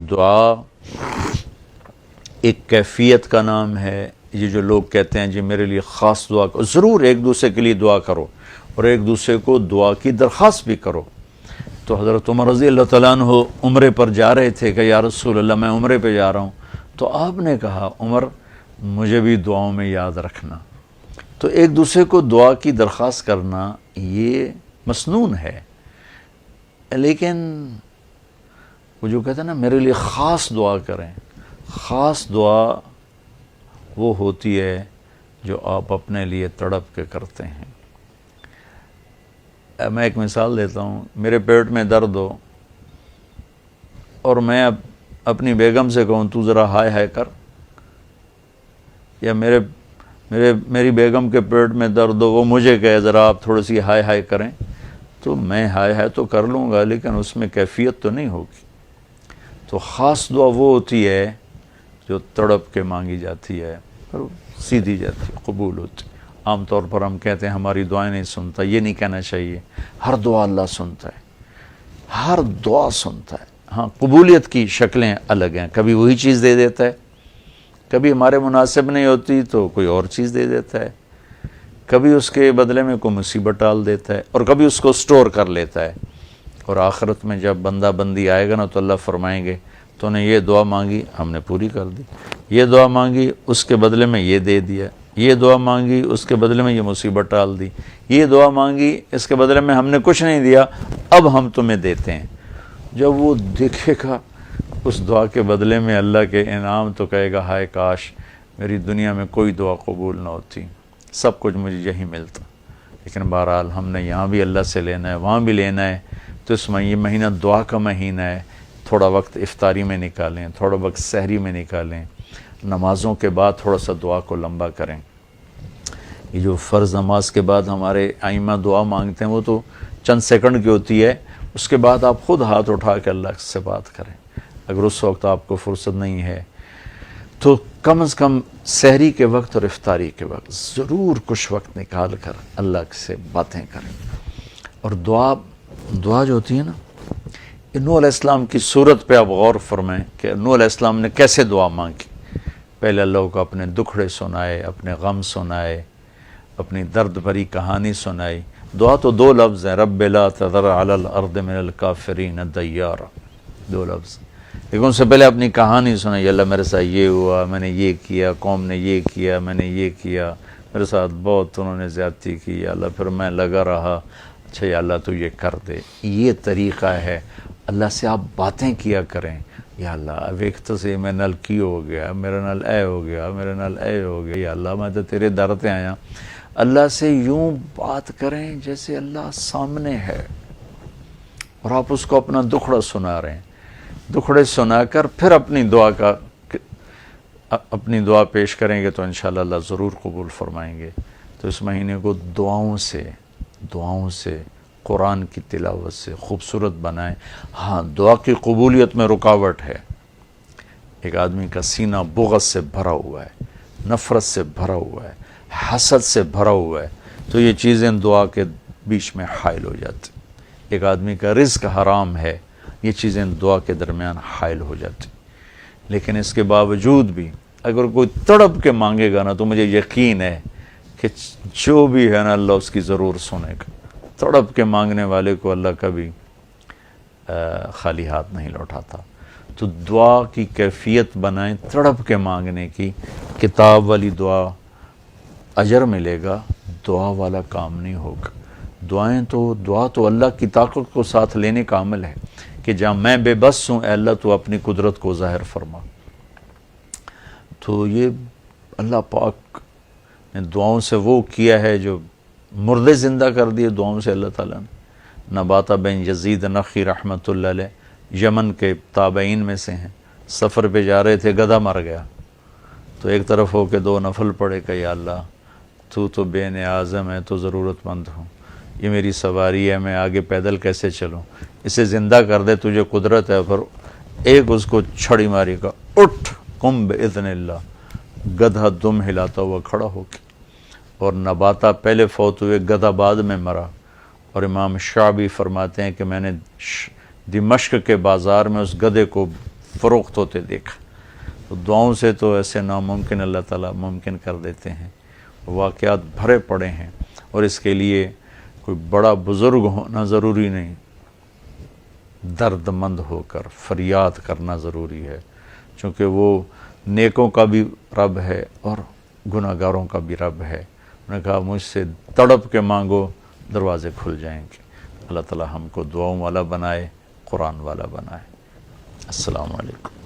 دعا ایک کیفیت کا نام ہے. یہ جو لوگ کہتے ہیں جی میرے لیے خاص دعا کرو، ضرور ایک دوسرے کے لیے دعا کرو اور ایک دوسرے کو دعا کی درخواست بھی کرو. تو حضرت عمر رضی اللہ تعالیٰ عنہ عمرے پر جا رہے تھے کہ یا رسول اللہ میں عمرے پہ جا رہا ہوں. تو آپ نے کہا عمر مجھے بھی دعاؤں میں یاد رکھنا. تو ایک دوسرے کو دعا کی درخواست کرنا یہ مسنون ہے، لیکن وہ جو کہتے ہیں نا میرے لیے خاص دعا کریں، خاص دعا وہ ہوتی ہے جو آپ اپنے لیے تڑپ کے کرتے ہیں. میں ایک مثال دیتا ہوں. میرے پیٹ میں درد ہو اور میں اپنی بیگم سے کہوں تو ذرا ہائے ہائے کر، یا میری بیگم کے پیٹ میں درد ہو وہ مجھے کہے ذرا آپ تھوڑی سی ہائے ہائے کریں، تو میں ہائے ہائے تو کر لوں گا لیکن اس میں کیفیت تو نہیں ہوگی. تو خاص دعا وہ ہوتی ہے جو تڑپ کے مانگی جاتی ہے اور سیدھی جاتی ہے، قبول ہوتی. عام طور پر ہم کہتے ہیں ہماری دعائیں نہیں سنتا، یہ نہیں کہنا چاہیے. ہر دعا اللہ سنتا ہے، ہر دعا سنتا ہے. ہاں قبولیت کی شکلیں الگ ہیں، کبھی وہی چیز دے دیتا ہے، کبھی ہمارے مناسب نہیں ہوتی تو کوئی اور چیز دے دیتا ہے، کبھی اس کے بدلے میں کوئی مصیبت ڈال دیتا ہے، اور کبھی اس کو سٹور کر لیتا ہے. اور آخرت میں جب بندہ بندی آئے گا نا تو اللہ فرمائیں گے تو نے یہ دعا مانگی ہم نے پوری کر دی، یہ دعا مانگی اس کے بدلے میں یہ دے دیا، یہ دعا مانگی اس کے بدلے میں یہ مصیبت ڈال دی، یہ دعا مانگی اس کے بدلے میں ہم نے کچھ نہیں دیا اب ہم تمہیں دیتے ہیں. جب وہ دیکھے گا اس دعا کے بدلے میں اللہ کے انعام تو کہے گا ہائے کاش میری دنیا میں کوئی دعا قبول نہ ہوتی، سب کچھ مجھے یہی ملتا. لیکن بہرحال ہم نے یہاں بھی اللہ سے لینا ہے وہاں بھی لینا ہے. تو اس میں یہ مہینہ دعا کا مہینہ ہے. تھوڑا وقت افطاری میں نکالیں، تھوڑا وقت سحری میں نکالیں، نمازوں کے بعد تھوڑا سا دعا کو لمبا کریں. یہ جو فرض نماز کے بعد ہمارے ائمہ دعا مانگتے ہیں وہ تو چند سیکنڈ کی ہوتی ہے، اس کے بعد آپ خود ہاتھ اٹھا کے اللہ سے بات کریں. اگر اس وقت آپ کو فرصت نہیں ہے تو کم از کم سحری کے وقت اور افطاری کے وقت ضرور کچھ وقت نکال کر اللہ سے باتیں کریں. اور دعا جو ہوتی ہے نا، نوح علیہ السلام کی صورت پہ آپ غور فرمائیں کہ نوح علیہ السلام نے کیسے دعا مانگی. پہلے اللہ کو اپنے دکھڑے سنائے، اپنے غم سنائے، اپنی درد بھری کہانی سنائی. دعا تو دو لفظ ہیں، رب لا تذر علی الارض من الکافرین دیارا، دو لفظ. لیکن ان سے پہلے اپنی کہانی سنائی، اللہ میرے ساتھ یہ ہوا، میں نے یہ کیا، قوم نے یہ کیا، میں نے یہ کیا، میرے ساتھ بہت انہوں نے زیادتی کی، یا اللہ پھر میں لگا رہا، اچھا یا اللہ تو یہ کر دے. یہ طریقہ ہے. اللہ سے آپ باتیں کیا کریں، یا اللہ اب ایک تو سے میں نل کی ہو گیا، میرا نل اے ہو گیا، میرا نل اے ہو گیا، یا اللہ میں تو تیرے در پہ آیا. اللہ سے یوں بات کریں جیسے اللہ سامنے ہے اور آپ اس کو اپنا دکھڑا سنا رہے ہیں. دکھڑے سنا کر پھر اپنی دعا پیش کریں گے تو انشاءاللہ اللہ ضرور قبول فرمائیں گے. تو اس مہینے کو دعاؤں سے قرآن کی تلاوت سے خوبصورت بنائیں. ہاں دعا کی قبولیت میں رکاوٹ ہے. ایک آدمی کا سینہ بغض سے بھرا ہوا ہے، نفرت سے بھرا ہوا ہے، حسد سے بھرا ہوا ہے، تو یہ چیزیں دعا کے بیچ میں حائل ہو جاتی. ایک آدمی کا رزق حرام ہے، یہ چیزیں دعا کے درمیان حائل ہو جاتی. لیکن اس کے باوجود بھی اگر کوئی تڑپ کے مانگے گا نا تو مجھے یقین ہے کہ جو بھی ہے نا اللہ اس کی ضرور سنے گا. تڑپ کے مانگنے والے کو اللہ کبھی خالی ہاتھ نہیں لوٹاتا. تو دعا کی کیفیت بنائیں، تڑپ کے مانگنے کی. کتاب والی دعا اجر ملے گا، دعا والا کام نہیں ہوگا. دعا تو اللہ کی طاقت کو ساتھ لینے کا عمل ہے کہ جہاں میں بے بس ہوں اے اللہ تو اپنی قدرت کو ظاہر فرما. تو یہ اللہ پاک نے دعاؤں سے وہ کیا ہے جو مردے زندہ کر دیے دعاؤں سے. اللہ تعالیٰ نے نباتہ بن یزید نخی رحمۃ اللہ علیہ یمن کے تابعین میں سے ہیں، سفر پہ جا رہے تھے، گدھا مر گیا. تو ایک طرف ہو کے 2 نفل پڑھے کہ یا اللہ تو بے نیازم ہے، تو ضرورت مند ہوں، یہ میری سواری ہے، میں آگے پیدل کیسے چلوں، اسے زندہ کر دے، تجھے قدرت ہے. پھر ایک اس کو چھڑی ماری کا، اٹھ قم باذن اللہ. گدھا دم ہلاتا ہوا کھڑا ہو کے. اور نباتہ پہلے فوت ہوئے، گدھا بعد میں مرا. اور امام شعبی فرماتے ہیں کہ میں نے دمشق کے بازار میں اس گدھے کو فروخت ہوتے دیکھا. تو دعاؤں سے تو ایسے ناممکن اللہ تعالیٰ ممکن کر دیتے ہیں. واقعات بھرے پڑے ہیں، اور اس کے لیے کوئی بڑا بزرگ ہونا ضروری نہیں، درد مند ہو کر فریاد کرنا ضروری ہے، چونکہ وہ نیکوں کا بھی رب ہے اور گناہ گاروں کا بھی رب ہے. انہوں نے کہا مجھ سے تڑپ کے مانگو، دروازے کھل جائیں گے. اللہ تعالیٰ ہم کو دعاؤں والا بنائے، قرآن والا بنائے. السلام علیکم.